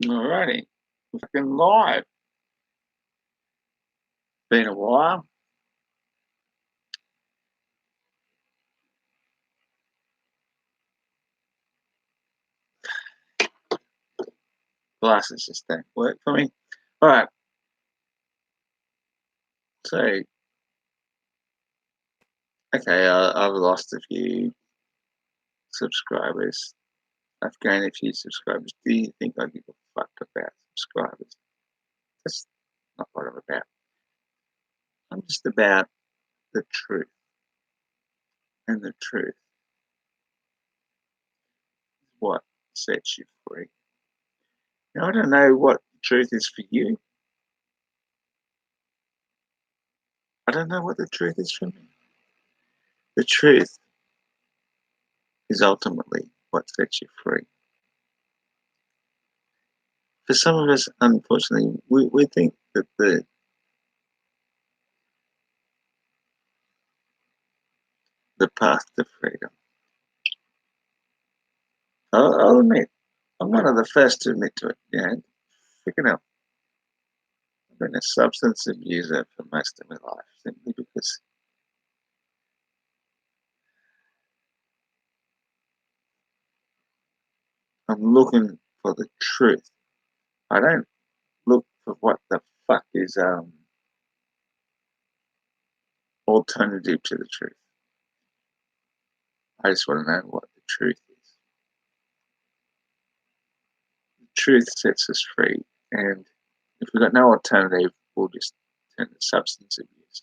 Alrighty. Fucking live. Been a while. Glasses just don't work for me. Alright. So, okay, I've lost a few subscribers. I've gained a few subscribers. Do you think I give a fuck about subscribers? That's not what I'm about. I'm just about the truth. And the truth is what sets you free. Now, I don't know what the truth is for you. I don't know what the truth is for me. The truth is ultimately what sets you free. For some of us, unfortunately, we think that the path to freedom. I'll admit, I'm one of the first to admit to it. Freaking hell. I've been a substance abuser for most of my life simply because I'm looking for the truth. I don't look for what the fuck is alternative to the truth. I just want to know what the truth is. The truth sets us free, and if we've got no alternative, we'll just turn to substance abuse.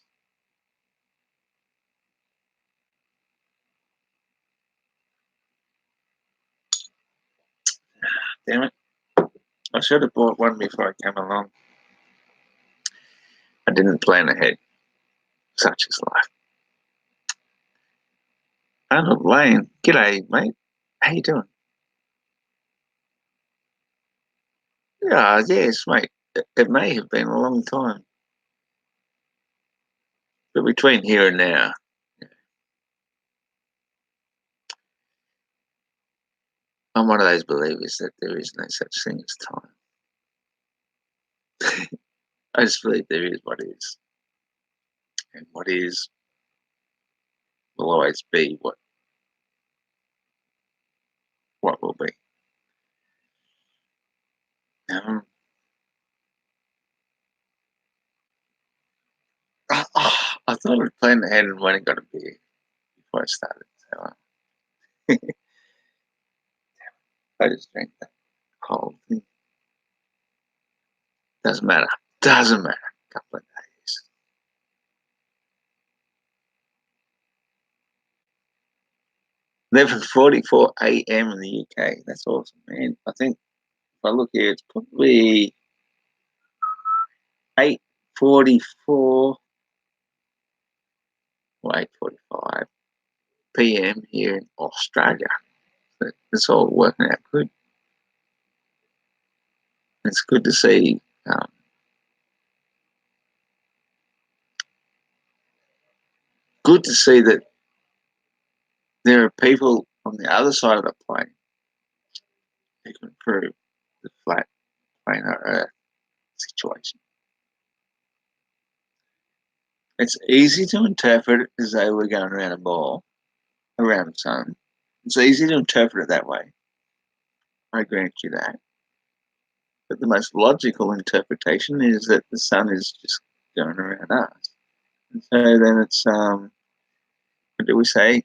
Damn it. I should have bought one before I came along. I didn't plan ahead. Such is life. Arnold Lane. G'day, mate. How you doing? Yeah, yes, mate. It may have been a long time. But between here and now, I'm one of those believers that there is no such thing as time. I just believe there is what is. And what is will always be what will be. Um, I thought I'd planned ahead and went and got a beer before I started. So I just drank that cold thing. Doesn't matter. Doesn't matter. A couple of days. 11:44 a.m. in the UK. That's awesome, man. I think if I look here, it's probably 8:44 or 8:45 p.m. here in Australia. It's all working out good. It's good to see. Good to see that there are people on the other side of the plane who can prove the flat planar Earth situation. It's easy to interpret it as though we're going around a ball, around the sun. It's easy to interpret it that way. I grant you that. But the most logical interpretation is that the sun is just going around us. And so then it's, what do we say,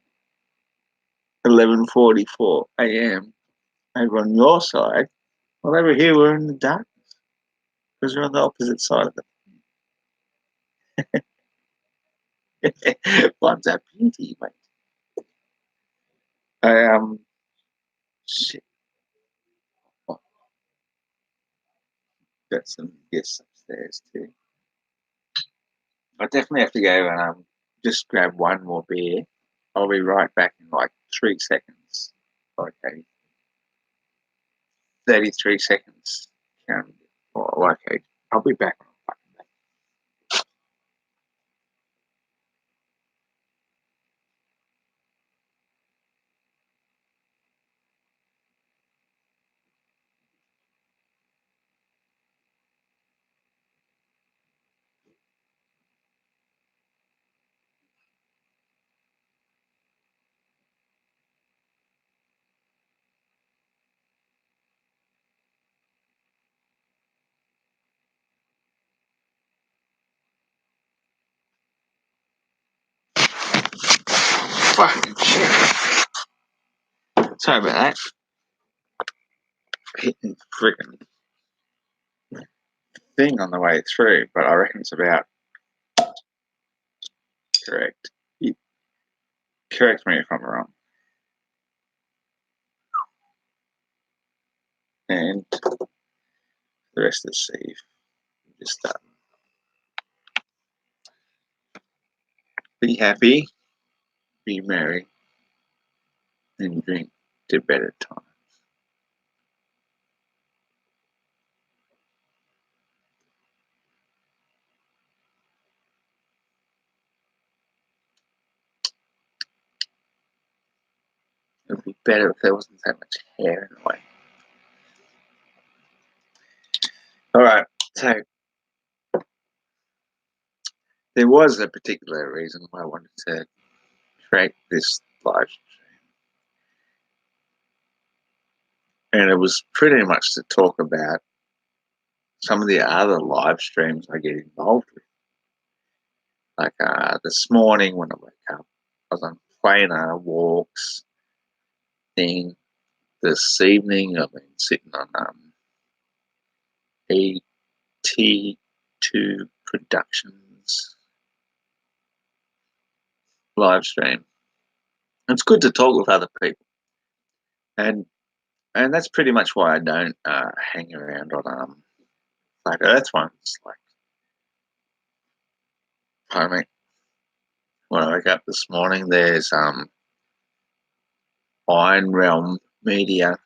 11:44 a.m. over on your side. Well, over here we're in the darkness because we're on the opposite side of it. One's a beauty, mate. I shit. Oh, got some guests upstairs too. I definitely have to go and just grab one more beer. I'll be right back in like 3 seconds. Okay, 33 seconds. Oh, okay, I'll be back. Fucking shit. Sorry about that. Hitting freaking thing on the way through, but I reckon it's about correct. You correct me if I'm wrong. And the rest of the sieve. Just be happy, be merry, and drink to better times. It would be better if there wasn't so much hair in the way. Alright, so there was a particular reason why I wanted to create this live stream. And it was pretty much to talk about some of the other live streams I get involved with. Like this morning when I woke up, I was on planar walks thing. This evening I've been sitting on ET2 Productions live stream. It's good to talk with other people, and that's pretty much why I don't hang around on Flat Earth ones. Like, pardon me, when I woke up this morning, there's Iron Realm Media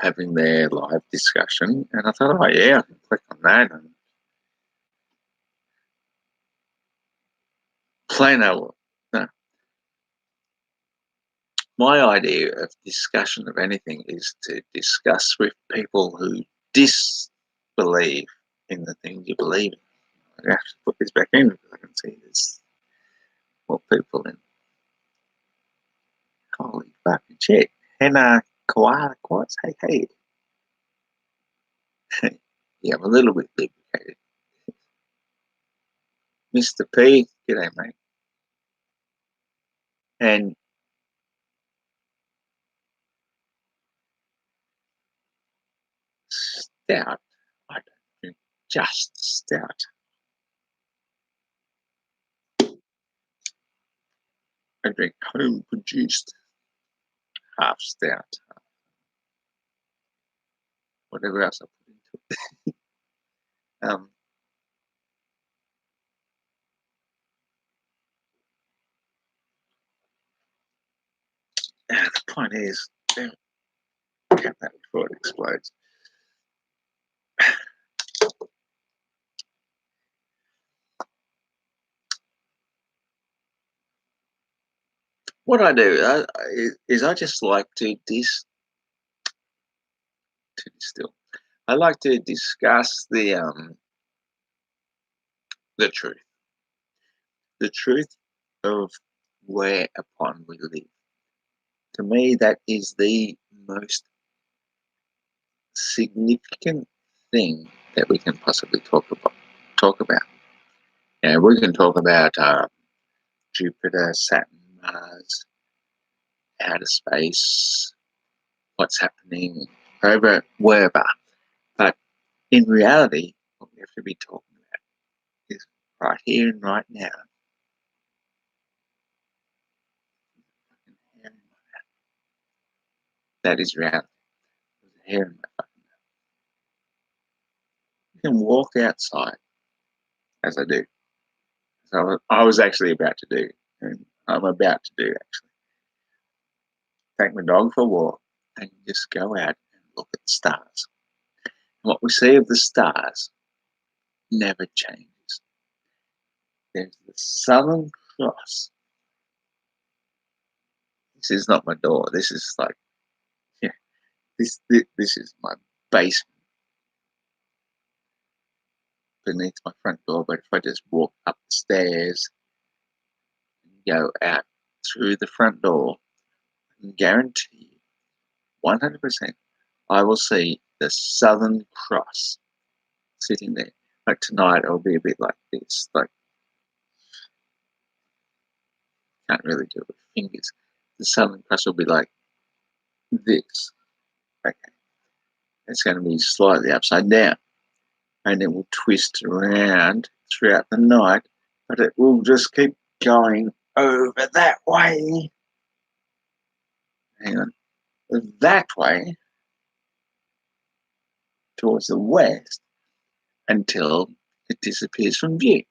having their live discussion, and I thought, oh yeah, I can click on that and planar. No, my idea of discussion of anything is to discuss with people who disbelieve in the things you believe in. I have to put this back in because I can see there's more people in. Holy fucking shit. And koala quads, hey. Yeah, I'm a little bit lubricated. Mr. P, g'day mate. And stout. I don't drink just stout. I drink home produced half stout. Whatever else I put into it. The point is, damn, get that before it explodes. What I do is I just like to distill. I like to discuss the truth of whereupon we live. To me, that is the most significant thing that we can possibly talk about. And we can talk about Jupiter, Saturn, Mars, outer space, what's happening over wherever. But in reality, what we have to be talking about is right here and right now. That is reality. There's a hair in my fucking mouth. You can walk outside, as I do. So I was actually about to do, and I'm about to do actually. Take my dog for a walk and just go out and look at the stars. And what we see of the stars never changes. There's the Southern Cross. This is not my door. This is like, yeah, this is my basement beneath my front door. But if I just walk up the stairs and go out through the front door, I can guarantee you 100% I will see the Southern Cross sitting there. Like tonight, it'll be a bit like this. Like, can't really do it with fingers. The Southern Cross will be like this. Okay. It's going to be slightly upside down. And it will twist around throughout the night, but it will just keep going over that way. Hang on. That way towards the west until it disappears from view.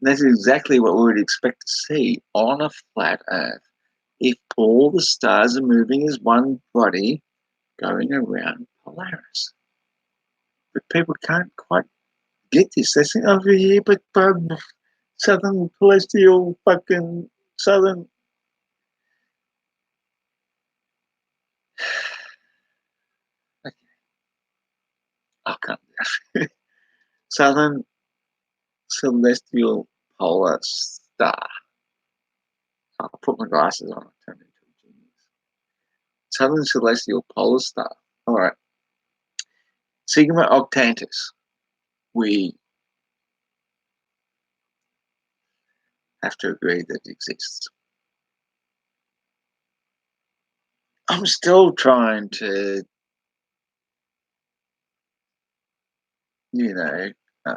And that's exactly what we would expect to see on a flat Earth if all the stars are moving as one body going around Polaris. But people can't quite get this. They think over here, but southern celestial fucking southern. Okay, I'll come down. Southern celestial polar star. I'll put my glasses on and turn into a genius. Southern celestial polar star. All right. Sigma Octantis. We have to agree that it exists. I'm still trying to, you know, uh,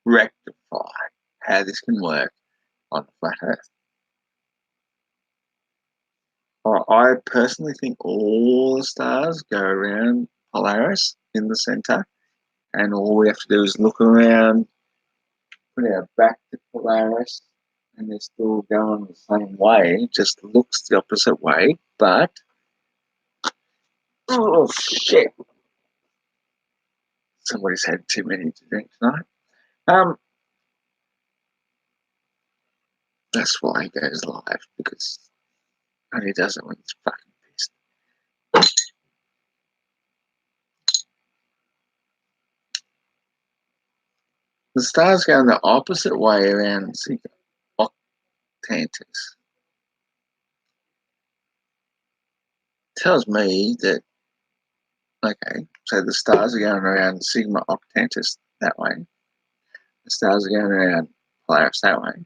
rectify how this can work on a flat Earth. I personally think all the stars go around Polaris in the center, and all we have to do is look around, put our back to Polaris, and they're still going the same way, just looks the opposite way, but oh shit, somebody's had too many to drink tonight. That's why he goes live, because only does it when he's fucking pissed. The stars going the opposite way around Octantis. Tells me that, okay, so the stars are going around Sigma Octantis that way. The stars are going around Polaris that way.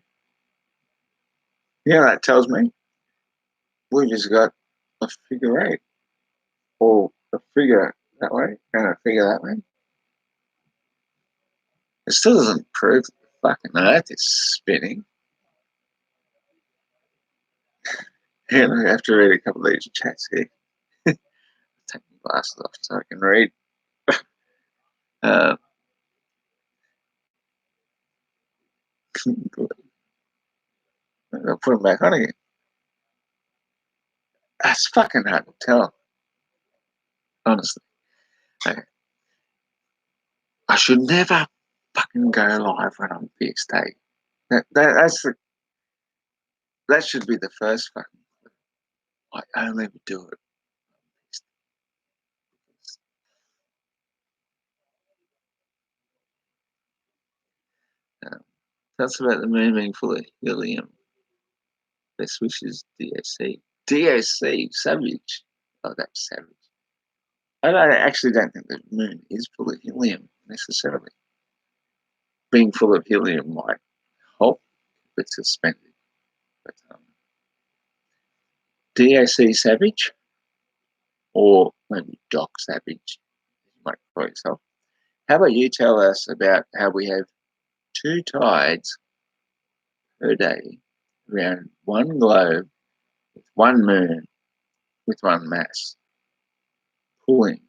Yeah, that tells me we just got a figure eight, or a figure that way, and a figure that way. It still doesn't prove that the fucking Earth is spinning. Here, I have to read a couple of these chats here. Take my glasses off so I can read. Uh, I'll put them back on again. That's fucking hard to tell, honestly. Okay. I should never fucking go live when I'm pissed, eh? That should be the first fucking. I only do it. Tell us about the moon being full of helium. Best wishes, DOC. DOC, savage. Oh, that's savage. Actually don't think the moon is full of helium necessarily. Being full of helium might help if it's suspended. But DOC savage, or maybe Doc savage, you might call yourself. How about you tell us about how we have 2 tides per day around one globe with one moon with one mass pulling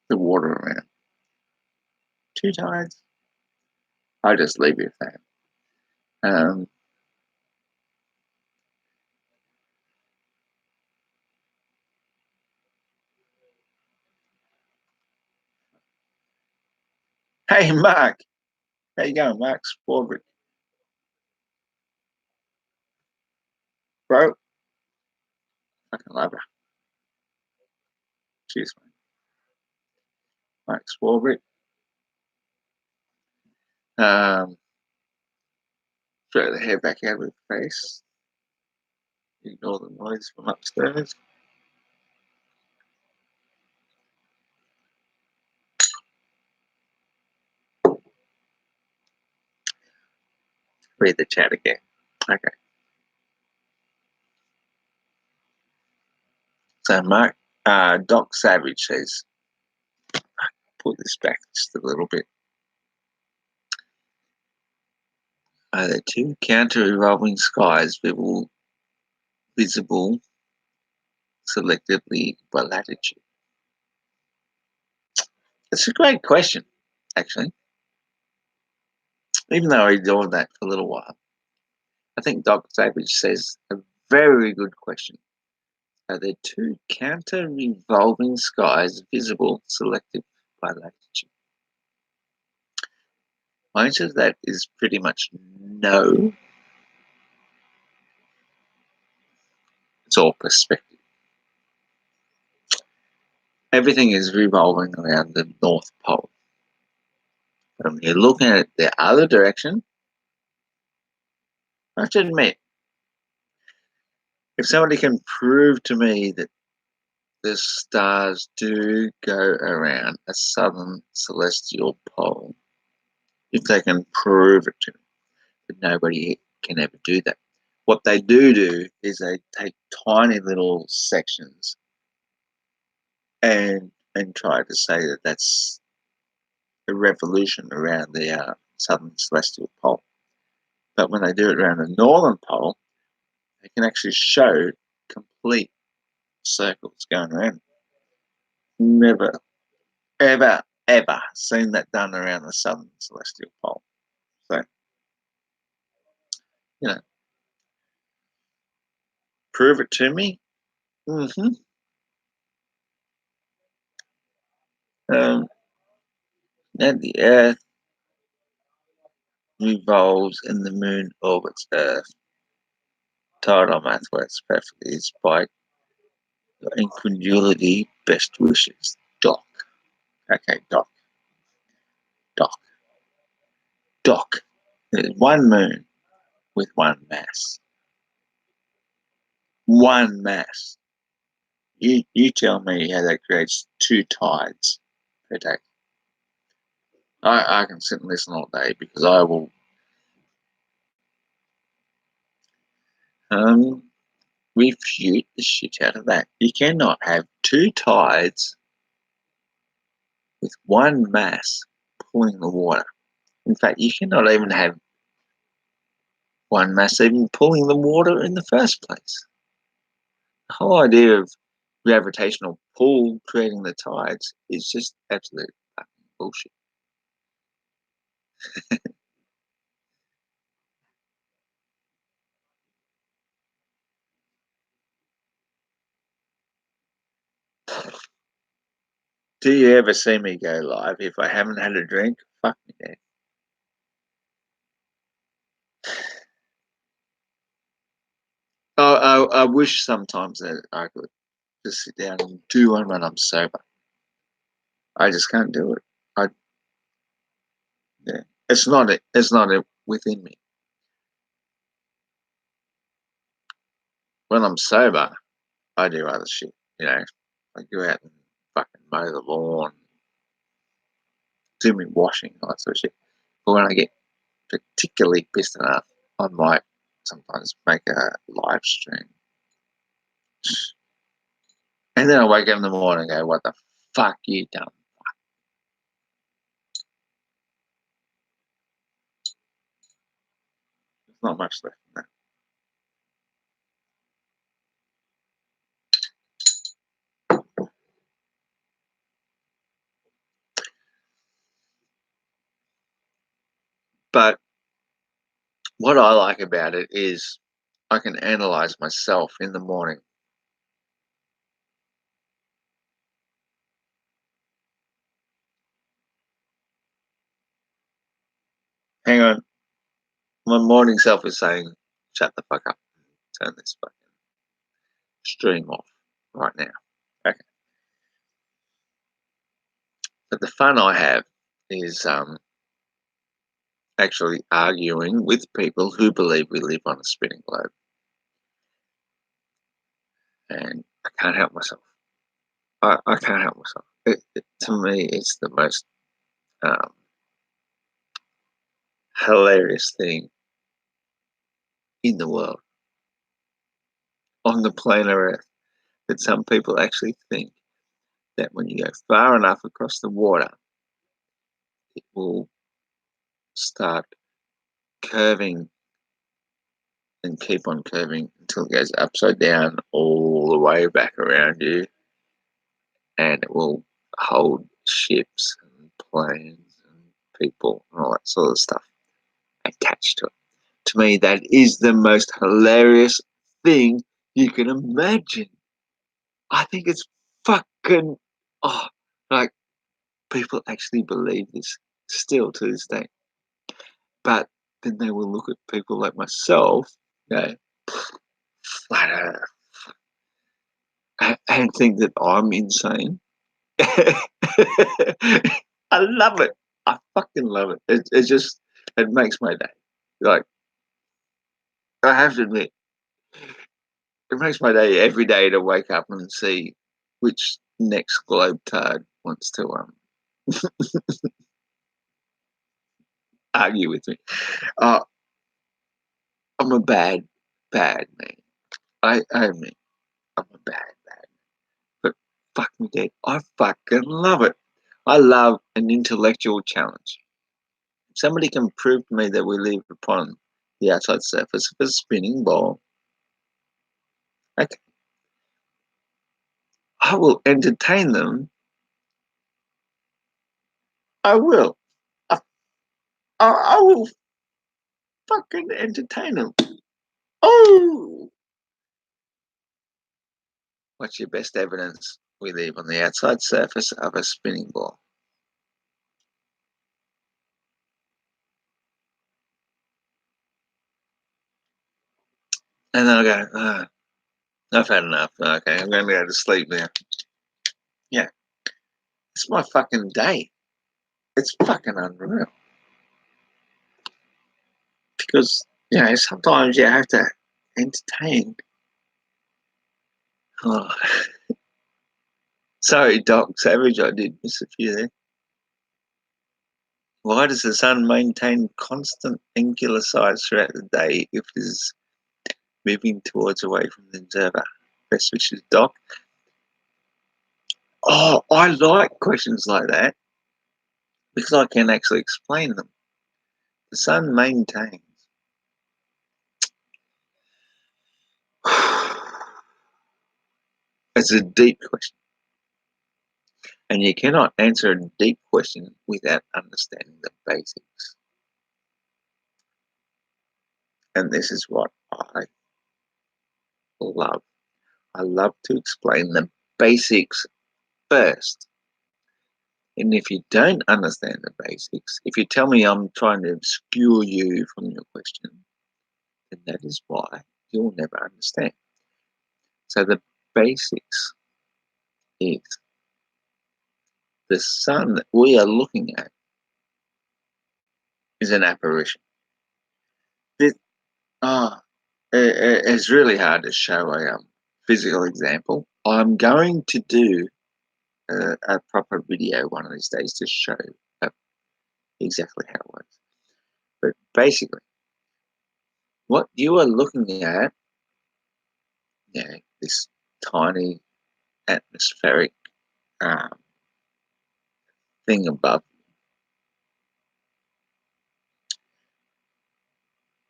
the water around. 2 tides? I'll just leave you with that. Hey, Mark. How you going, Mark Sporbrick? Bro, fucking love her. Cheers, mate. Mark Sporbrick. Throw the hair back out of his face. Ignore the noise from upstairs. read the chat again. Okay. So Mark, Doc Savage says, put this back just a little bit. Are there two counter-revolving skies visible selectively by latitude? It's a great question, actually. Even though I ignored that for a little while. I think Doc Savage says a very good question. Are there two counter-revolving skies visible selective by latitude? My answer to that is pretty much no. It's all perspective. Everything is revolving around the North Pole. When you're looking at it the other direction, I have to admit, if somebody can prove to me that the stars do go around a southern celestial pole, if they can prove it to me, but nobody can ever do that. What they do is they take tiny little sections and try to say that that's a revolution around the southern celestial pole. But when they do it around the northern pole, they can actually show complete circles going around. Never, ever, ever seen that done around the southern celestial pole. So, prove it to me. And the Earth revolves and the Moon orbits Earth. Tidal math works perfectly. It's by your incredulity, best wishes, Doc. Okay, Doc. There's one moon with one mass. One mass. You tell me how that creates two tides per day. I can sit and listen all day because I will refute the shit out of that. You cannot have two tides with one mass pulling the water. In fact, you cannot even have one mass even pulling the water in the first place. The whole idea of gravitational pull creating the tides is just absolute fucking bullshit. Do you ever see me go live if I haven't had a drink? Fuck me, yeah. I wish sometimes that I could just sit down and do one when I'm sober. I just can't do it. Yeah, it's not within me. When I'm sober, I do other shit. I go out and fucking mow the lawn, do me washing, all that sort of shit. But when I get particularly pissed enough, I might sometimes make a live stream. And then I wake up in the morning and go, what the fuck you done? There's not much left in that. But what I like about it is I can analyze myself in the morning. Hang on. My morning self is saying, shut the fuck up. Turn this fucking stream off right now. Okay. But the fun I have is actually arguing with people who believe we live on a spinning globe. And I can't help myself. I can't help myself. To me, it's the most hilarious thing in the world, on the planet Earth, that some people actually think that when you go far enough across the water, it will start curving and keep on curving until it goes upside down all the way back around you, and it will hold ships and planes and people and all that sort of stuff attached to it. To me, that is the most hilarious thing you can imagine. I think it's fucking, oh, like, people actually believe this still to this day. But then they will look at people like myself, go, flat earth, and think that I'm insane. I love it. I fucking love it. It just, it makes my day. Like, I have to admit, it makes my day every day to wake up and see which next globe tard wants to argue with me. Uh, I'm a bad man. I admit, I'm a bad man. But fuck me dead, I fucking love it. I love an intellectual challenge. If somebody can prove to me that we live upon the outside surface of a spinning ball, okay, I will entertain them. I will. I will fucking entertain them. Oh! What's your best evidence we live on the outside surface of a spinning ball? And then I go, I've had enough. Okay, I'm going to go to sleep now. Yeah, it's my fucking day. It's fucking unreal. Because, sometimes you have to entertain. Oh. Sorry, Doc Savage, I did miss a few there. Why does the sun maintain constant angular size throughout the day if it is moving towards away from the observer? Best wishes, Doc. Oh, I like questions like that because I can actually explain them. The sun maintains. It's a deep question. And you cannot answer a deep question without understanding the basics. And this is what I love. I love to explain the basics first. And if you don't understand the basics, if you tell me I'm trying to obscure you from your question, then that is why you'll never understand. So the basics is the sun that we are looking at is an apparition. It's really hard to show a physical example. I'm going to do a proper video one of these days to show exactly how it works. But basically, what you are looking at, this tiny atmospheric um, thing above,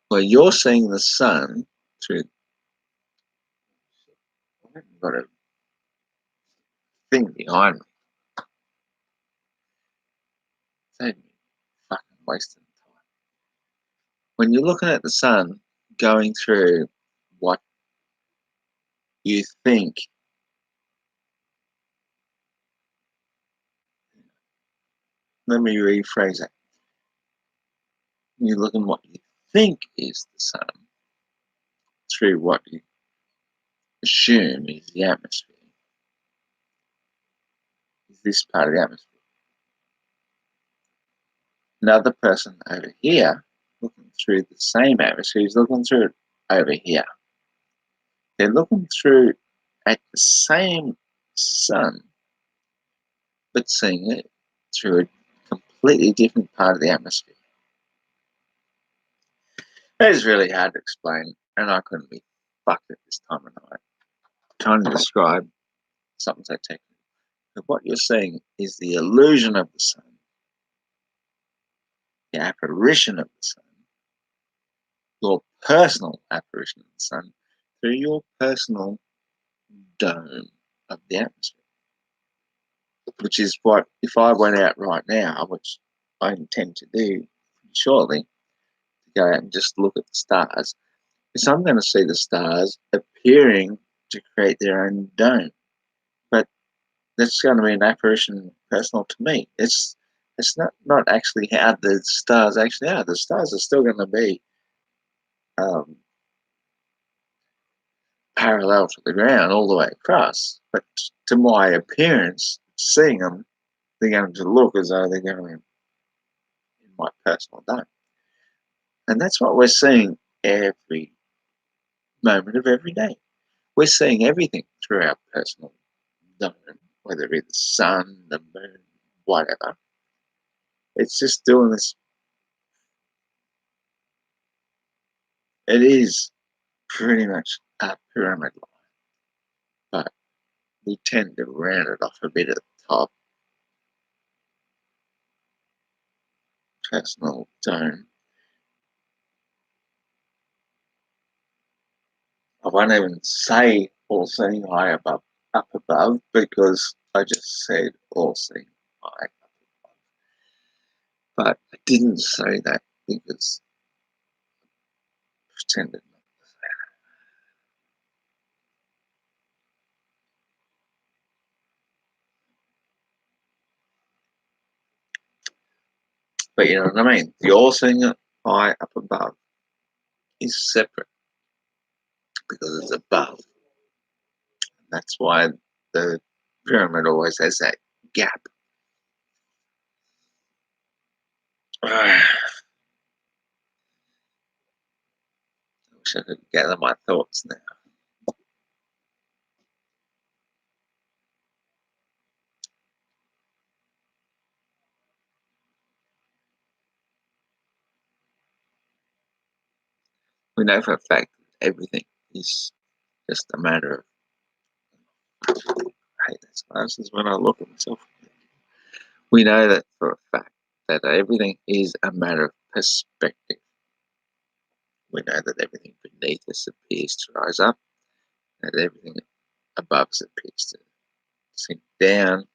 where you're seeing the sun through. I've got a thing behind me. Save me fucking wasting time. When you're looking at the sun going through what you think, let me rephrase that. You look at what you think is the sun through what you assume is the atmosphere, is this part of the atmosphere. Another person over here looking through the same atmosphere is looking through it over here. They're looking through at the same sun, but seeing it through a completely different part of the atmosphere. That is really hard to explain. and I couldn't be fucked at this time of night trying to describe something so technical. But what you're seeing is the illusion of the sun, the apparition of the sun, your personal apparition of the sun through your personal dome of the atmosphere. Which is what, if I went out right now, which I intend to do shortly, to go out and just look at the stars, because I'm going to see the stars appearing to create their own dome. But that's going to be an apparition personal to me. It's not actually how the stars actually are. The stars are still going to be parallel to the ground all the way across. But to my appearance, seeing them, they're going to look as though they're going to be in my personal dome. And that's what we're seeing every moment of every day. We're seeing everything through our personal dome, whether it be the sun, the moon, whatever. It's just doing this. It is pretty much a pyramid line, but we tend to round it off a bit at the top, personal dome. I won't even say all seeing high above, up above, because I just said all seeing high up above. But I didn't say that because I pretended not to say that. But you know what I mean? The all seeing high up above is separate because it's above. That's why the pyramid always has that gap. I wish I could gather my thoughts now. We know for a fact that everything is just a matter of. I hate this. This is when I look at myself. We know that for a fact that everything is a matter of perspective. We know that everything beneath us appears to rise up, and everything above us appears to sink down.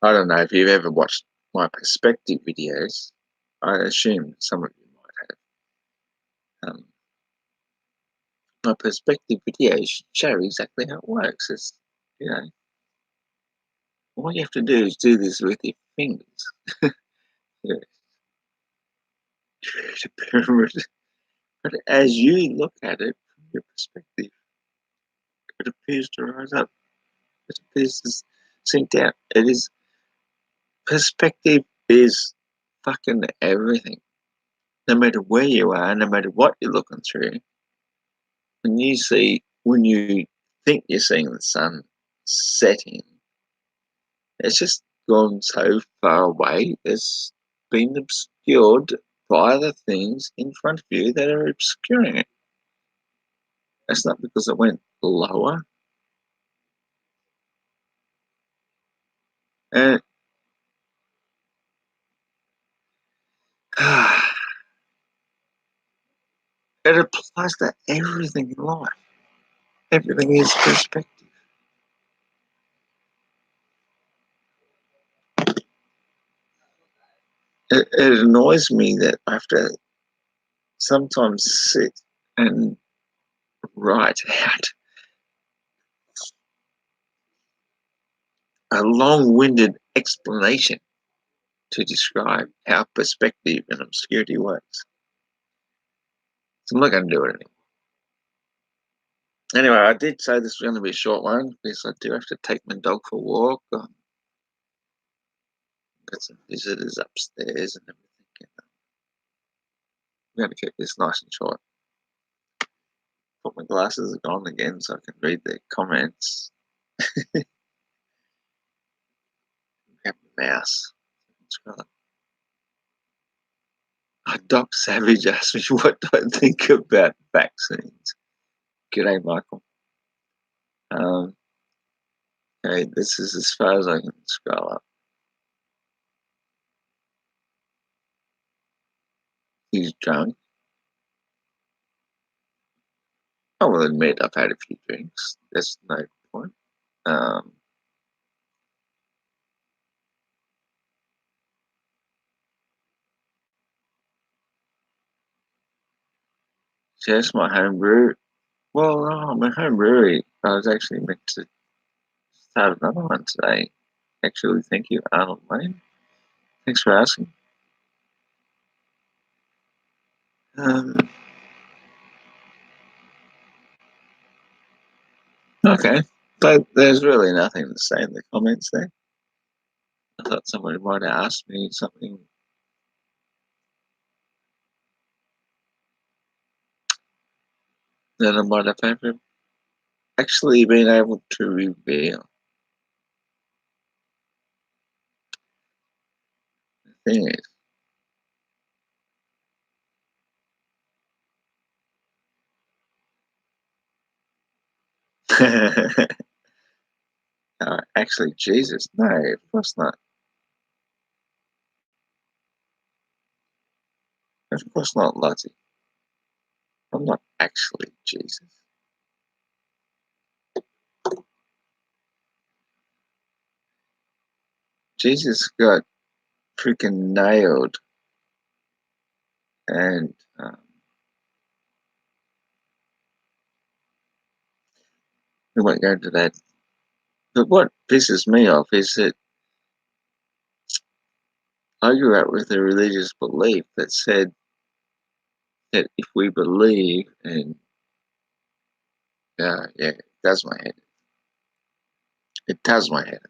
I don't know if you've ever watched my perspective videos. I assume some of you might have. My perspective videos show exactly how it works. It's, you know, all you have to do is do this with your fingers. Yeah. Create a pyramid. But as you look at it from your perspective, it appears to rise up. It appears to sink down. It is perspective is fucking everything. No matter where you are, no matter what you're looking through, when you think you're seeing the sun setting, it's just gone so far away. It's been obscured by the things in front of you that are obscuring it. It's not because it went lower. And it applies to everything in life. Everything is perspective. It annoys me that I have to sometimes sit and write out a long-winded explanation to describe how perspective and obscurity works. So I'm not going to do it anymore. Anyway, I did say this was going to be a short one because I do have to take my dog for a walk. Got some visitors upstairs and everything. I'm going to keep this nice and short. Put my glasses on again so I can read the comments. Have a mouse. Doc Savage asked me what do I think about vaccines. G'day, Michael. Okay, this is as far as I can scroll up. He's drunk. I will admit I've had a few drinks. That's no point. Just my home brew. Well, my home brewery. I was actually meant to start another one today. Actually, thank you, Arnold Lane. Thanks for asking. Okay, but there's really nothing to say in the comments there. I thought somebody might have asked me something. That I might have actually been able to reveal. The thing is, actually, Jesus, no, of course not. Of course not, Lottie. I'm not actually Jesus. Jesus got freaking nailed, and we won't go into that. But what pisses me off is that I grew up with a religious belief that said that if we believe, and yeah, it does my head. It does my head.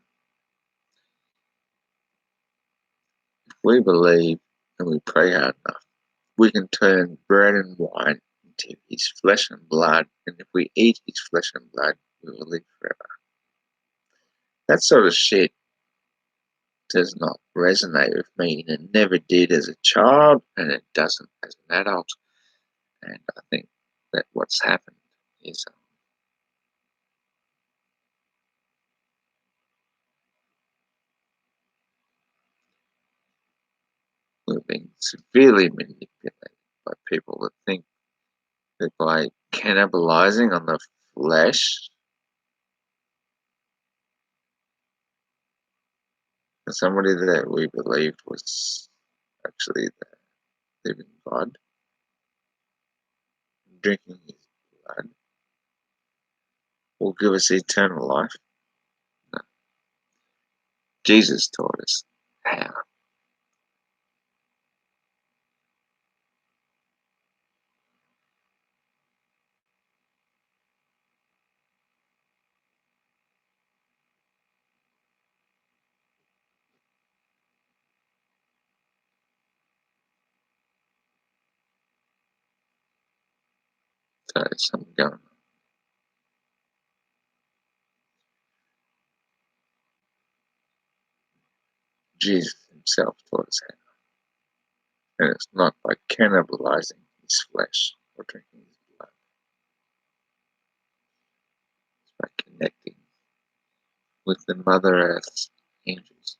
If we believe and we pray hard enough, we can turn bread and wine into his flesh and blood, and if we eat his flesh and blood, we will live forever. That sort of shit does not resonate with me, and it never did as a child, and it doesn't as an adult. And I think that what's happened is we've been severely manipulated by people that think that by cannibalizing on the flesh, somebody that we believed was actually the living God, drinking his blood, will give us eternal life. No. Jesus taught us how. So there's something going on. Jesus himself taught us how. And it's not by cannibalizing his flesh or drinking his blood. It's by connecting with the Mother Earth's angels.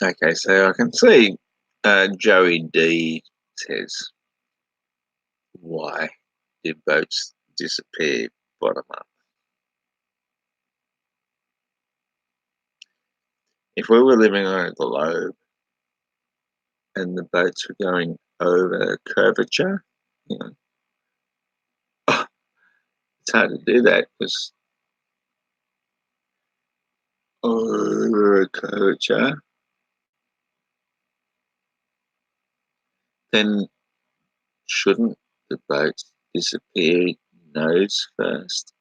Okay, so I can see Joey D says, why did boats disappear bottom up? If we were living on a globe and the boats were going over curvature, you know, it's hard to do that because or curvature, then shouldn't the boats disappear nose first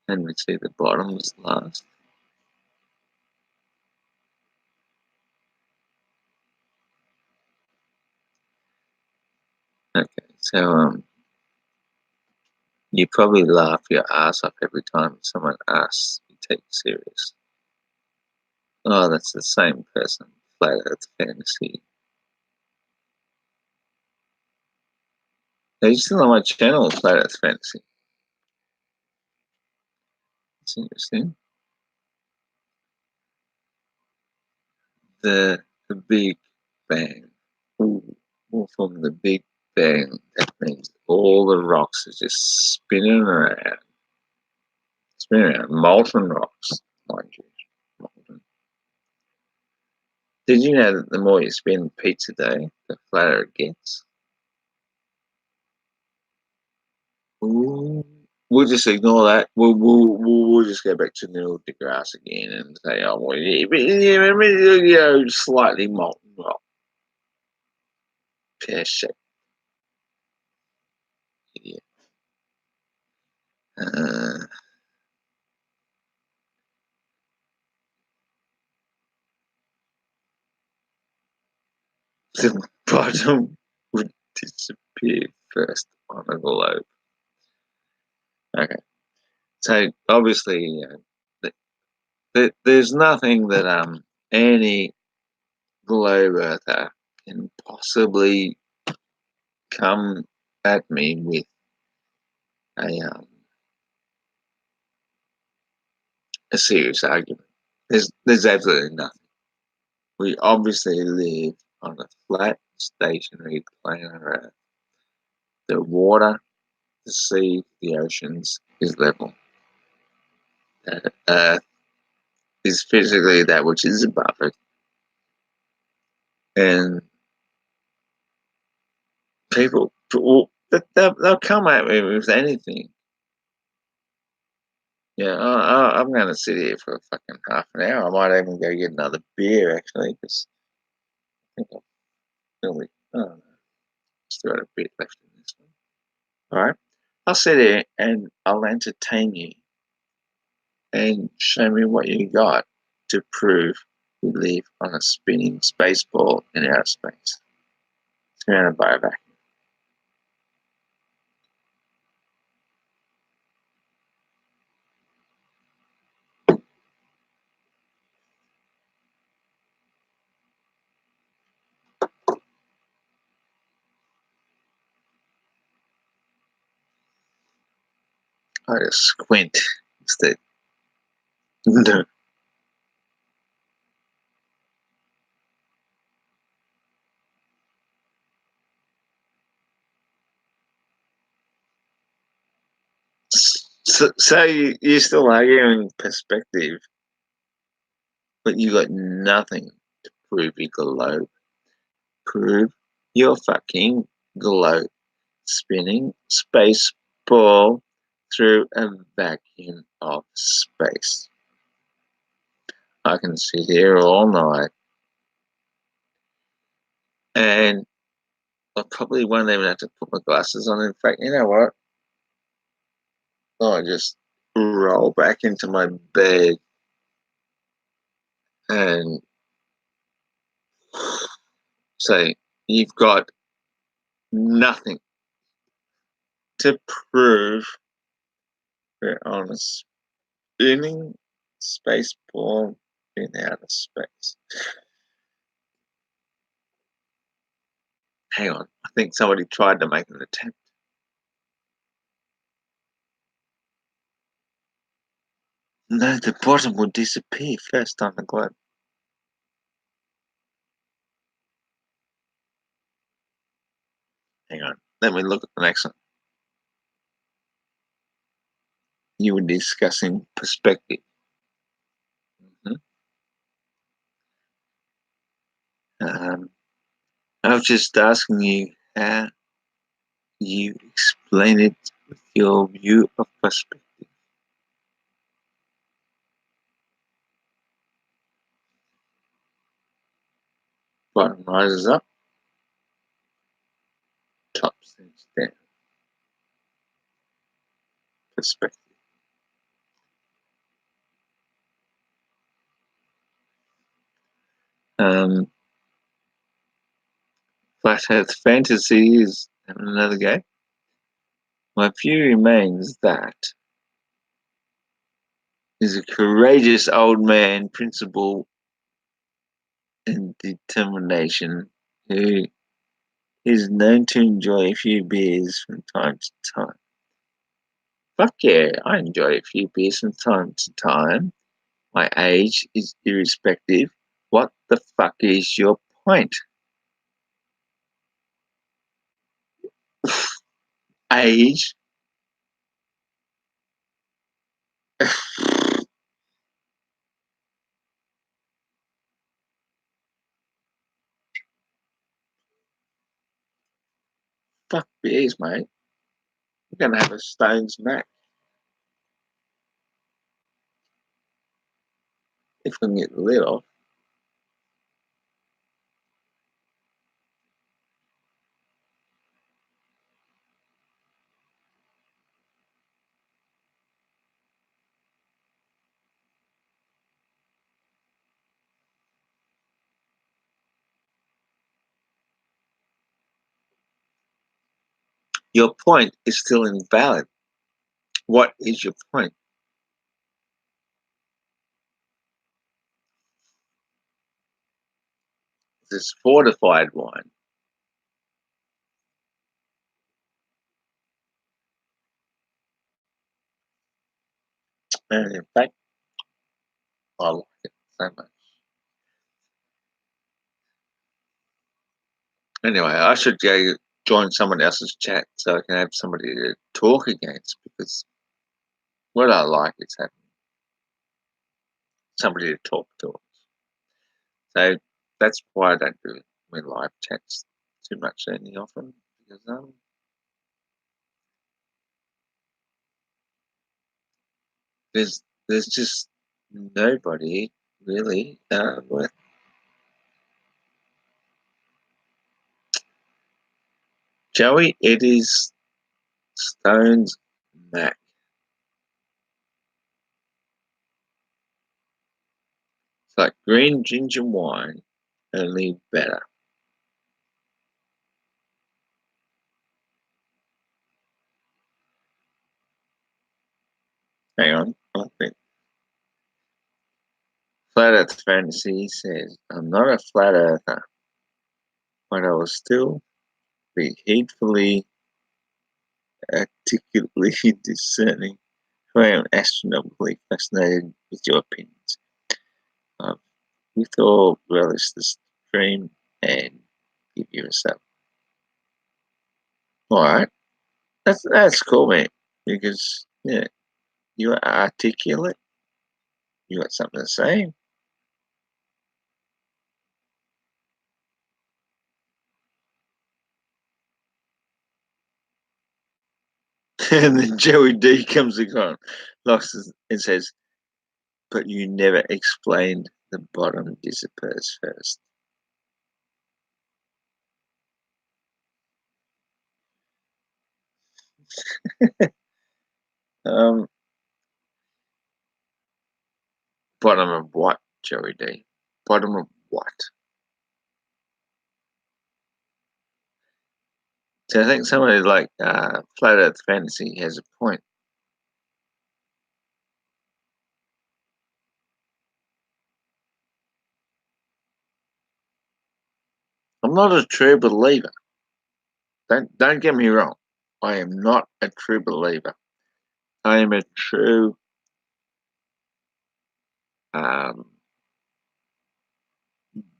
and we see the bottoms last? Okay, so you probably laugh your ass off every time someone asks you take it serious. Oh, that's the same person. Flat Earth Fantasy. Are you still on my channel, Flat Earth Fantasy? It's interesting. The Big Bang. Ooh, from the Big Bang, that means all the rocks are just spinning around. Spinning around. Molten rocks, mind you. Molten. Did you know that the more you spin pizza dough, the flatter it gets? Ooh. We'll just ignore that. We'll just go back to Neil deGrasse again and say, oh, well, yeah, slightly molten rock. Pear-shaped idiot. Uh, the bottom would disappear first on a globe. Okay. So obviously, there's nothing that any globe earther can possibly come at me with a serious argument. There's absolutely nothing. We obviously live on a flat, stationary planet Earth. The water, the sea, the oceans is level. Earth is physically that which is above it. And people, they'll come at me with anything. Yeah, I'm going to sit here for fucking half an hour. I might even go get another beer, actually, because I think I'll really, I don't know, still got a bit left in this one. All right. I'll sit here and I'll entertain you and show me what you got to prove we live on a spinning space ball in outer space, surrounded by a vacuum. I just squint instead. So you're still arguing perspective, but you got nothing to prove your globe. Prove your fucking globe spinning space ball through a vacuum of space. I can sit here all night and I probably won't even have to put my glasses on. In fact, you know what? I just roll back into my bed and say, you've got nothing to prove we're on a spinning space ball in outer space. Hang on, I think somebody tried to make an attempt. No, the bottom will disappear first on the globe. Hang on, let me look at the next one. You were discussing perspective. I was just asking you how you explain it with your view of perspective. Bottom rises up, top sinks down. Perspective. Flat Earth fantasy is having another go. My view remains that he's a courageous old man, principle and determination, who is known to enjoy a few beers from time to time. Fuck yeah, I enjoy a few beers from time to time. My age is irrespective. What the fuck is your point? Age? Fuck beers, mate. We're gonna have a Stones Mac if we can get the lid off. Your point is still invalid. What is your point? This fortified wine. And in fact, I like it so much. Anyway, I should go join someone else's chat so I can have somebody to talk against, because what I like is having somebody to talk to. So that's why I don't do my live chats too much any often, because there's just nobody really worth. Joey, it is Stone's Mac. It's like green ginger wine, only better. Hang on, I think Flat Earth Fantasy says, I'm not a flat earther, but I will still be heedfully, articulately discerning, for I am astronomically fascinated with your opinions. We all relish the stream and give you a sub. Alright. That's cool, mate. Because yeah, you are articulate, you got something to say. And then Joey D comes along and says, but you never explained the bottom disappears first. Um, bottom of what, Joey D? Bottom of what? So I think somebody like Flat Earth Fantasy has a point. I'm not a true believer. Don't get me wrong. I am not a true believer. I am a true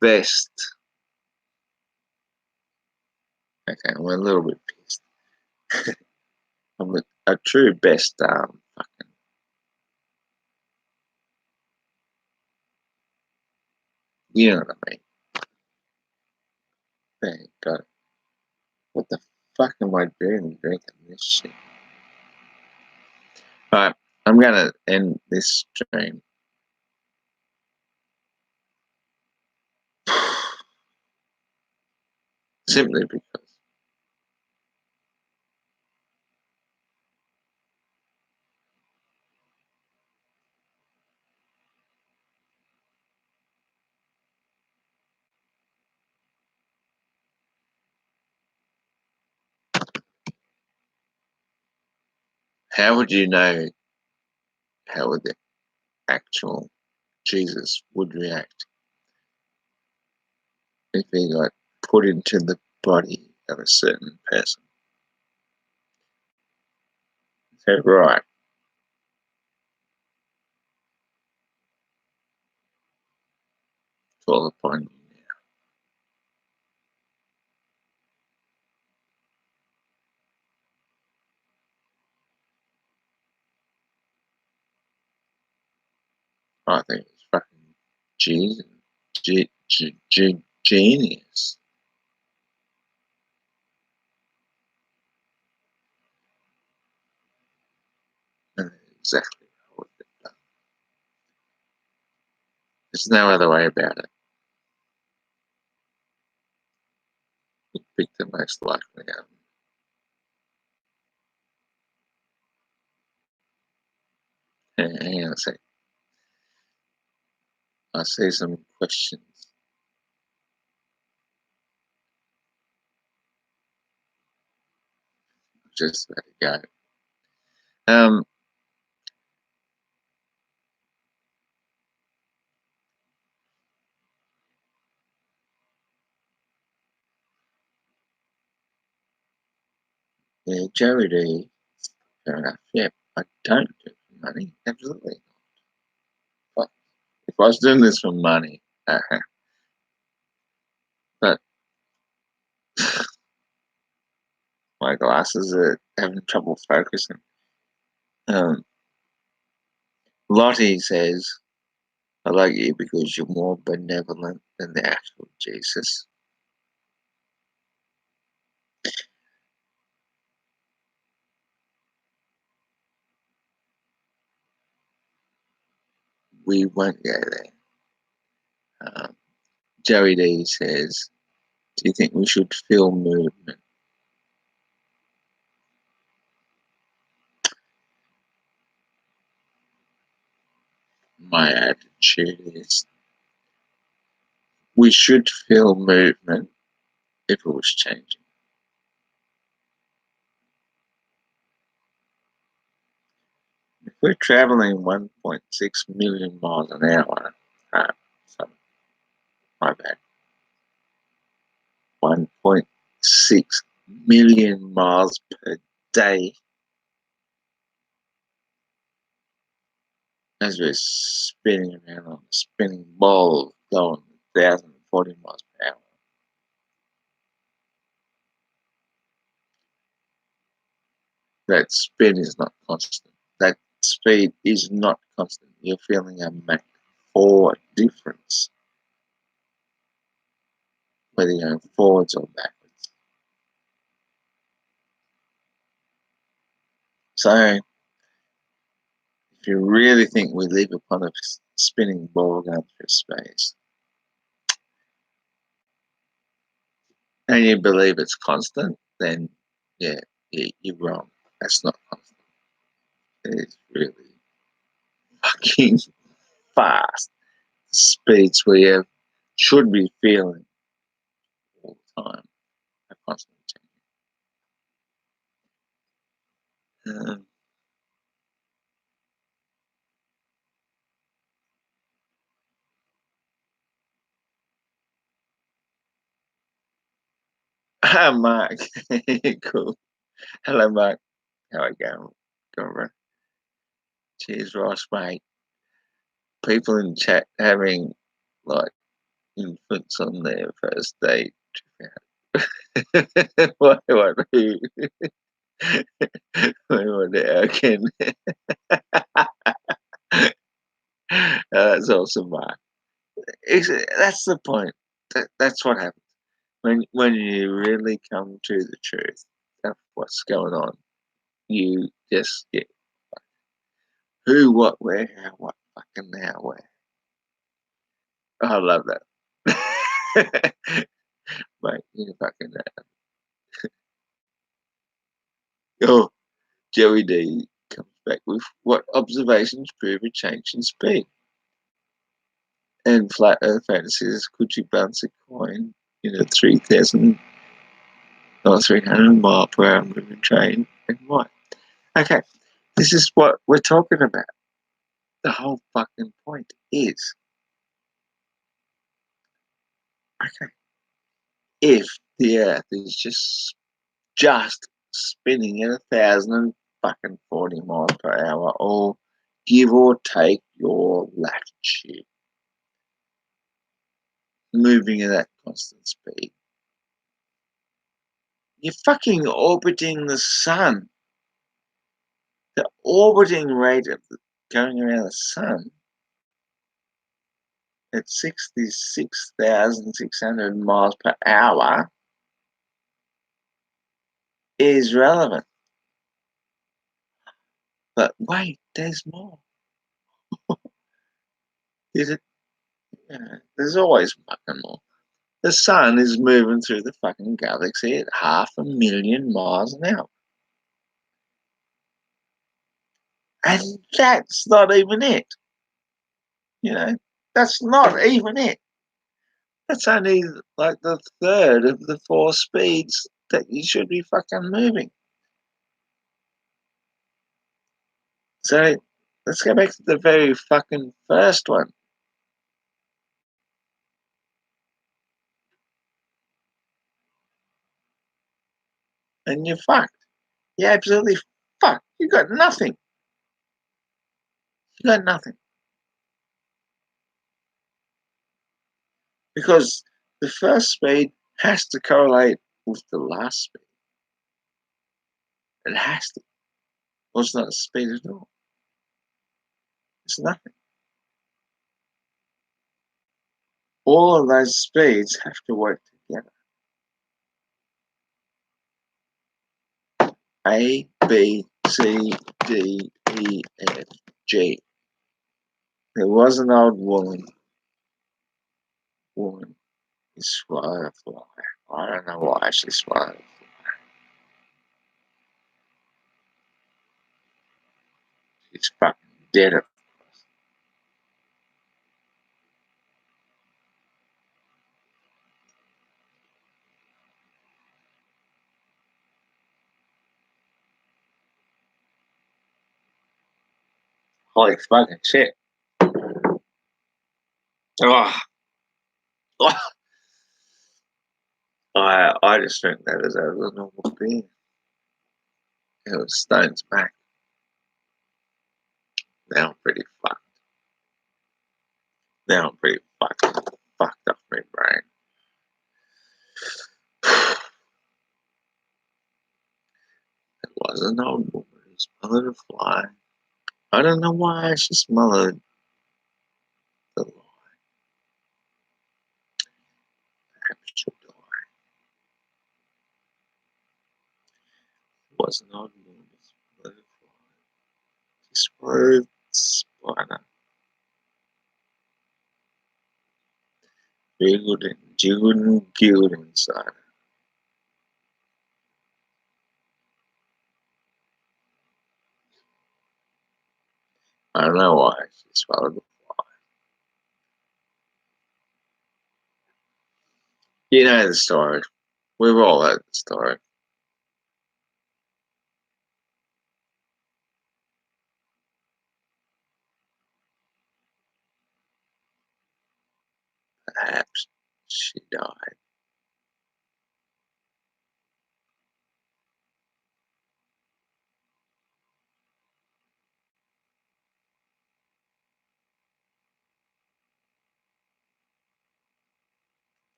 best. Okay, I'm a little bit pissed. I'm a true best. Fucking, you know what I mean? Thank God. What the fuck am I doing drinking this shit? Alright, I'm gonna end this stream. simply because how would you know how would the actual Jesus would react if he got put into the body of a certain person? So, right, call upon you now. I think it's fucking genius. Genius. And exactly how it done. There's no other way about it. You pick the most likely out. Hang on a sec. I see some questions. Just let it go. Yeah, Joey D. Fair enough. Yeah, I don't do it for money. Absolutely. But if I was doing this for money, but my glasses are having trouble focusing. Um, Lottie says, I like you because you're more benevolent than the actual Jesus. We won't go there. Joey D says, do you think we should feel movement? My attitude is we should feel movement if it was changing. If we're traveling 1.6 million miles an hour, so my bad, 1.6 million miles per day as we're spinning around on a spinning ball going 1,040 miles per hour. That spin is not constant. That speed is not constant. You're feeling a Mach 4 difference, whether you're going forwards or backwards. So, if you really think we live upon a spinning ball going through space, and you believe it's constant, then yeah, you're wrong. That's not constant. It's really fucking fast. Speeds we have should be feeling all the time are constantly changing. Mark, cool. Hello, Mark. How are you going? Going? Cheers, Ross, mate. People in chat having like infants on their first date. What who? What again? That's awesome, Mark. That's the point. That's what happens when you really come to the truth of what's going on. You just get who, what, where, how, what, fucking how, where. I love that. Mate, you fucking oh, Joey D comes back with what observations prove a change in speed. And Flat Earth Fantasy could you bounce a coin in a 3,000 or 300 mile per hour moving train and why? Okay, this is what we're talking about. The whole fucking point is, okay, if the Earth is just spinning at 1,040 miles per hour, or give or take your latitude, moving at that constant speed, you're fucking orbiting the sun. The orbiting rate of going around the sun at 66,600 miles per hour is relevant. But wait, there's more. Is it? There's always fucking more. The sun is moving through the fucking galaxy at 500,000 miles an hour. And that's not even it. You know, that's not even it. That's only like the third of the four speeds that you should be fucking moving. So let's go back to the very fucking first one. And you're fucked. You're absolutely fucked. You got nothing. You got nothing. Because the first speed has to correlate with the last speed. It has to. Or it's not a speed at all. It's nothing. All of those speeds have to work together. A, B, C, D, E, F, G. There was an old woman. She swallowed a fly. I don't know why she swallowed a fly. She's fucking dead. Holy fucking shit. Oh, I just think that is a normal being. It was Stone's back. Now I'm pretty fucked. Now I'm pretty fucked off my brain. It was an old woman who smothered a fly. I don't know why she smothered the lie. Perhaps she'll die. It was an old woman who smothered a fly. She swallowed the spider. Jiggled and giggled inside her. I don't know why she swallowed the fly. You know the story. We've all heard the story. Perhaps she died.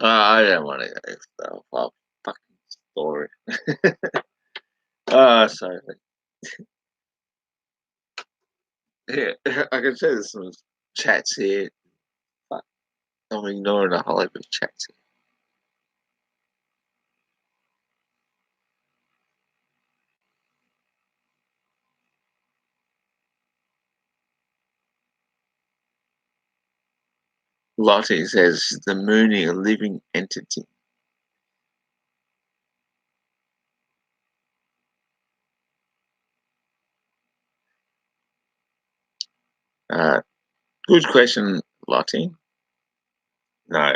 I don't want to go the whole fucking story. Sorry. Yeah, I can say there's some chats here. But I'm ignoring the Hollywood chats here. Lottie says the mooning a living entity. Good question, Lottie. No,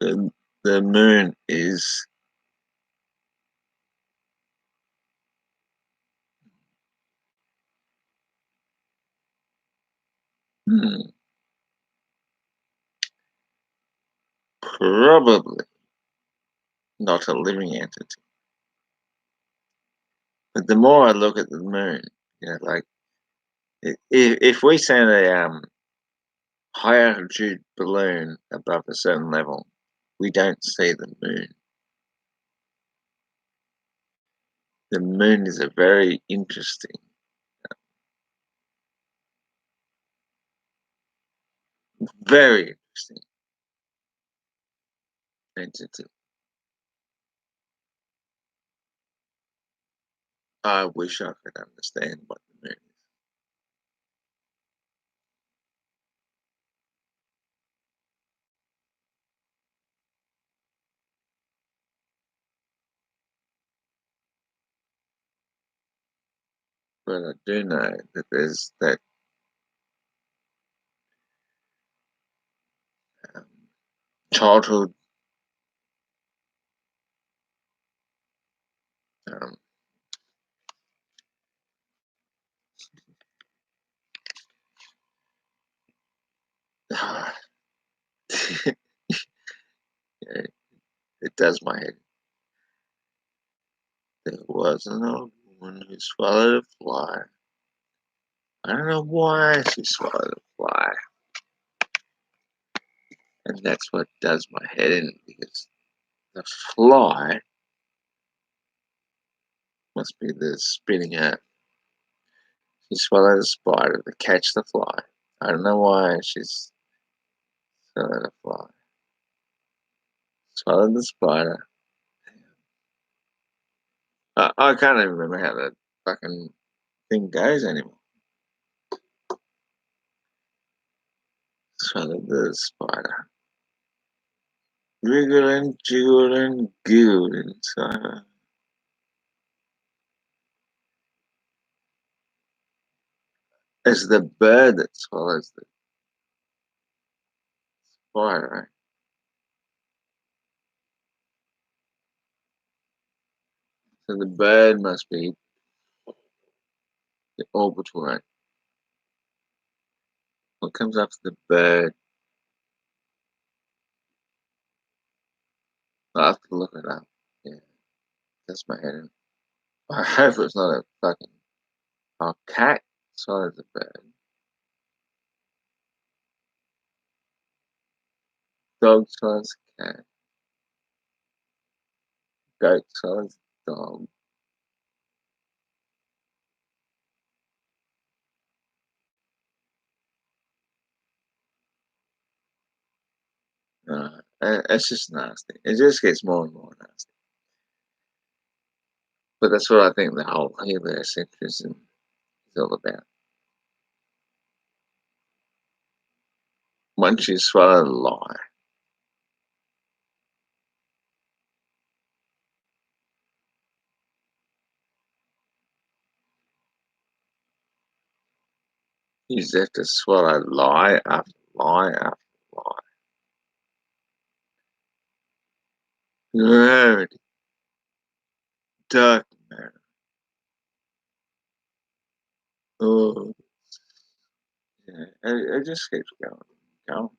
the moon is probably not a living entity. But the more I look at the moon, like if we send a high altitude balloon above a certain level, we don't see the moon. The moon is a very interesting, very interesting entity. I wish I could understand what the moon is. But I do know that there's that um, childhood um, yeah, it does my head. There was an old woman who swallowed a fly. I don't know why she swallowed a fly. And that's what does my head in because the fly must be the spinning out. She swallowed a spider to catch the fly. I don't know why she's swallowed a fly. Swallowed the spider. I can't even remember how that fucking thing goes anymore. Swallowed the spider. Wriggled and jiggled and giggled inside her. It's the bird that swallows the spider, right? So the bird must be the orbital rate. What comes after the bird? I'll have to look it up. Yeah, that's my head in. I hope it's not a fucking cat swallows the bird. Dog swallows the cat. Goat swallows the dog. It's just nasty. It just gets more and more nasty. But that's what I think the whole heliocentrism is all about. Once you swallow a lie, you just have to swallow lie after lie after lie. Very dark matter. Oh, yeah. It just keeps going, going.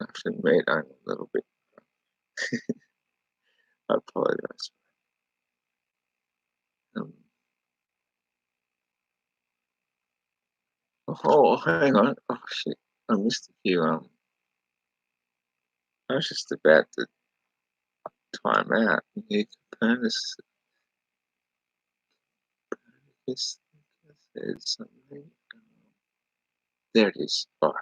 I should admit I'm a little bit. I apologize. Um, oh, hang on. Oh shit, I missed a few. I was just about to time out. New components. This is something. There it is. Oh,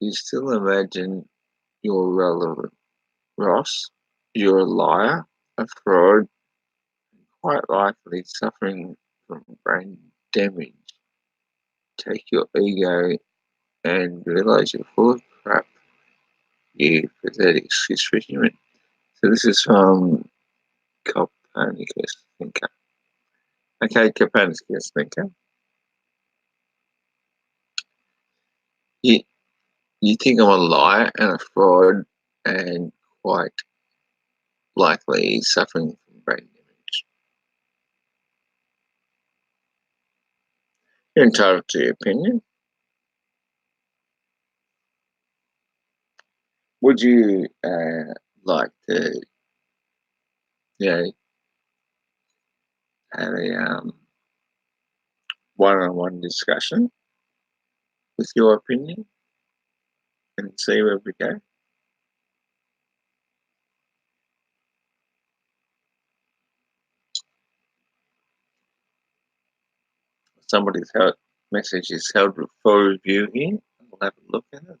you still imagine you're relevant, Ross? You're a liar, a fraud, quite likely suffering from brain damage. Take your ego and realize you're full of crap. You pathetic fisherman. So this is from Copernicus thinker. Okay, Copernicus thinker. You, you think I'm a liar and a fraud and quite likely suffering from brain damage. You're entitled to your opinion. Would you like to, you know, have a one-on-one discussion with your opinion and see where we go? Somebody's message is held for review here. We'll have a look at it.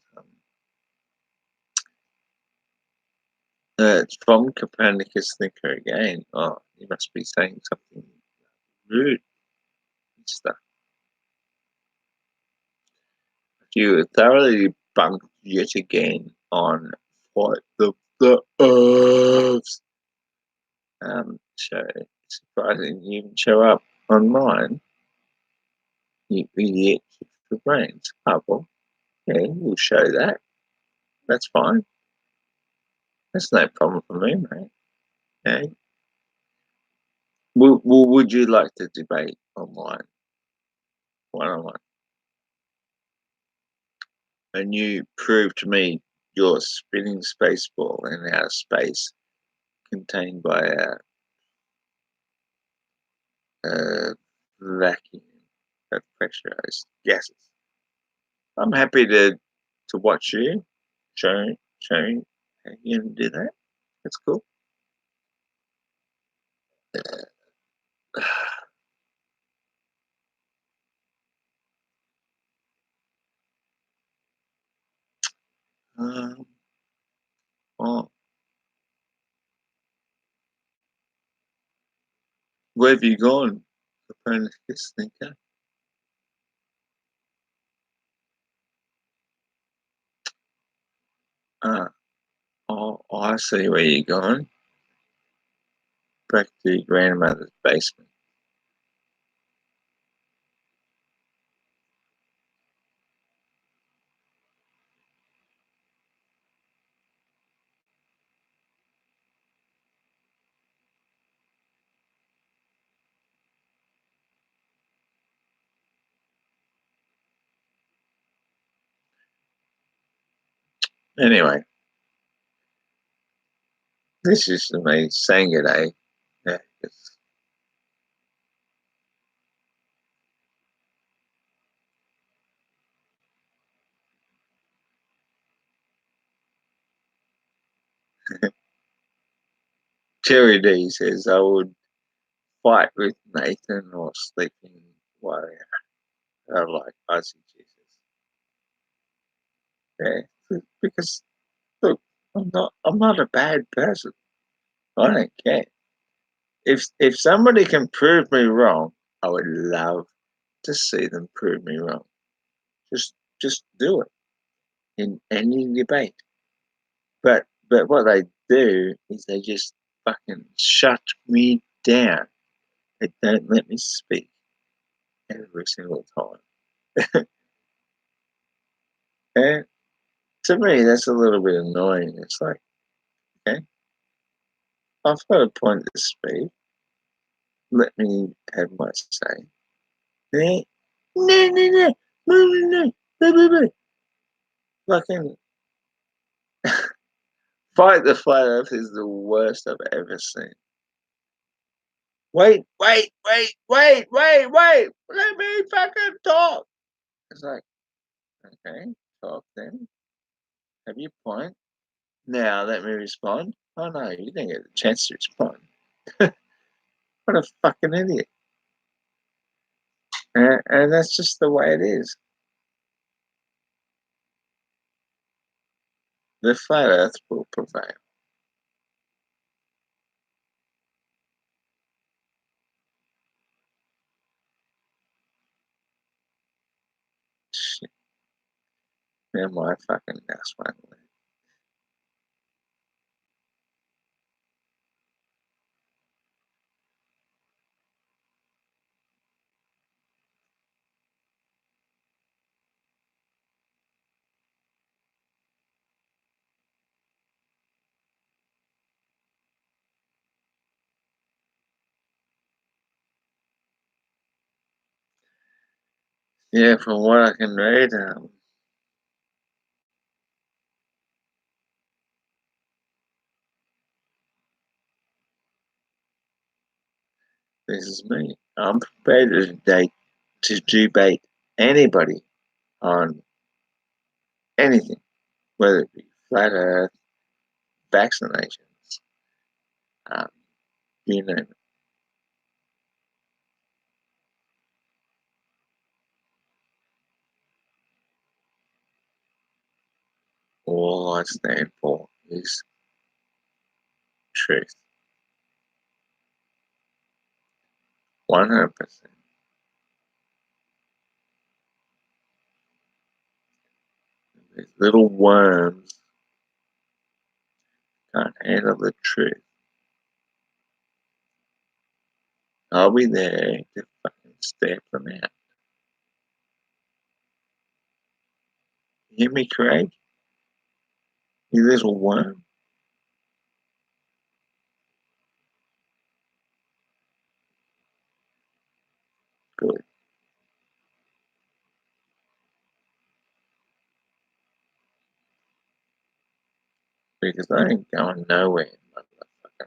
It's from Copernicus Thinker again. Oh, you must be saying something rude and stuff. You thoroughly bunked yet again on what the Earth's show. Surprising you even show up on mine, you idiot for brains. Oh, well, yeah, we'll show that. That's fine. That's no problem for me, mate. Okay. Would you like to debate online, one-on-one? And you prove to me your spinning space ball in outer space contained by a vacuum of pressurized gases. I'm happy to watch you showing how you can do that. That's cool. Um, oh, where have you gone, Copernicus thinker? Oh, I see where you're going. Back to your grandmother's basement. Anyway, this is me saying it, eh? Yeah, Terry D says I would fight with Nathan or Sleeping Warrior. I like Ozzy Jesus. Yeah, because look, I'm not a bad person. I don't care. If somebody can prove me wrong, I would love to see them prove me wrong. Just do it in any debate. But what they do is they just fucking shut me down. They don't let me speak every single time. And to me, that's a little bit annoying. It's like, okay, I've got a point to speak. Let me have my say. No, no, no, no, no, no, no, no, no. Fucking fight the flat earth is the worst I've ever seen. Wait, wait, wait, wait, wait, wait. Let me fucking talk. It's like, okay, talk then. Have your point. Now let me respond. Oh no, you didn't get a chance to respond. What a fucking idiot. And that's just the way it is. The flat earth will prevail. Shit. Now my fucking house won't leave. Yeah, from what I can read, this is me. I'm prepared to debate anybody on anything, whether it be flat Earth, vaccinations, um, you name it. All I stand for is truth. 100%. These little worms can't handle the truth. I'll be there to fucking stamp them out. You hear me, Craig? You little worm? Good. Because I ain't going nowhere, motherfucker.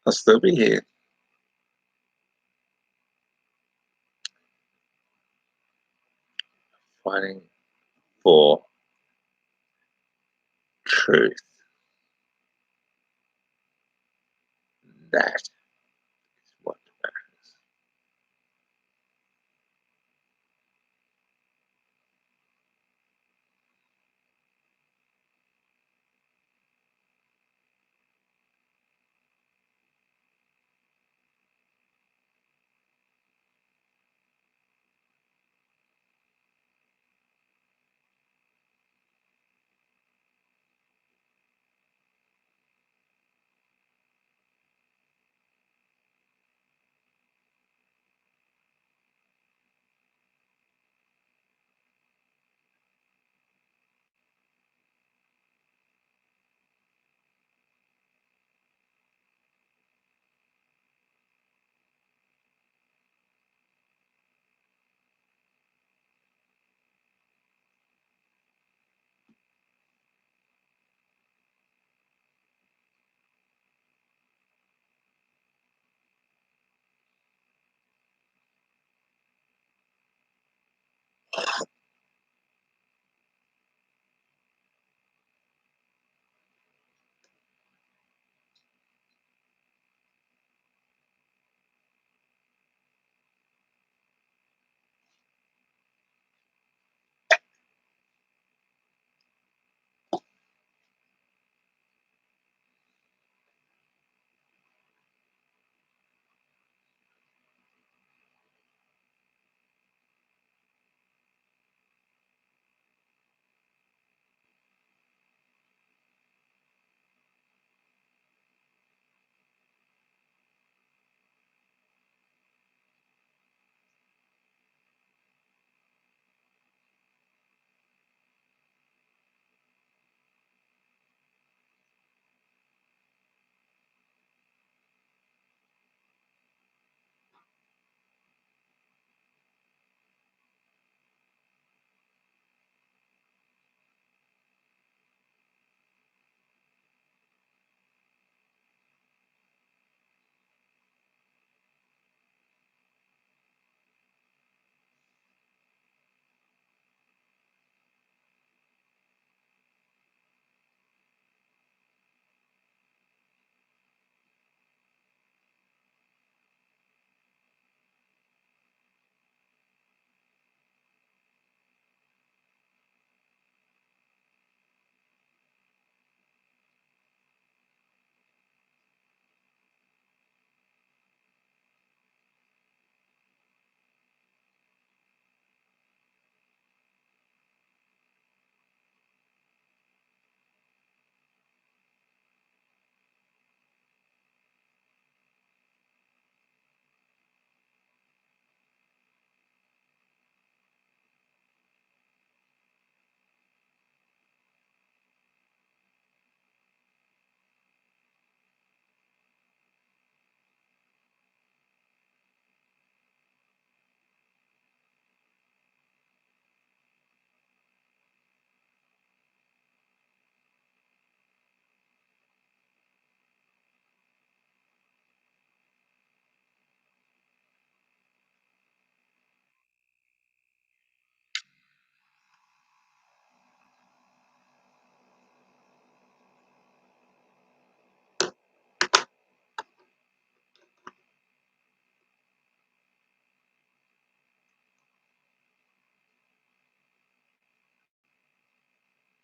I'll still be here fighting for truth. That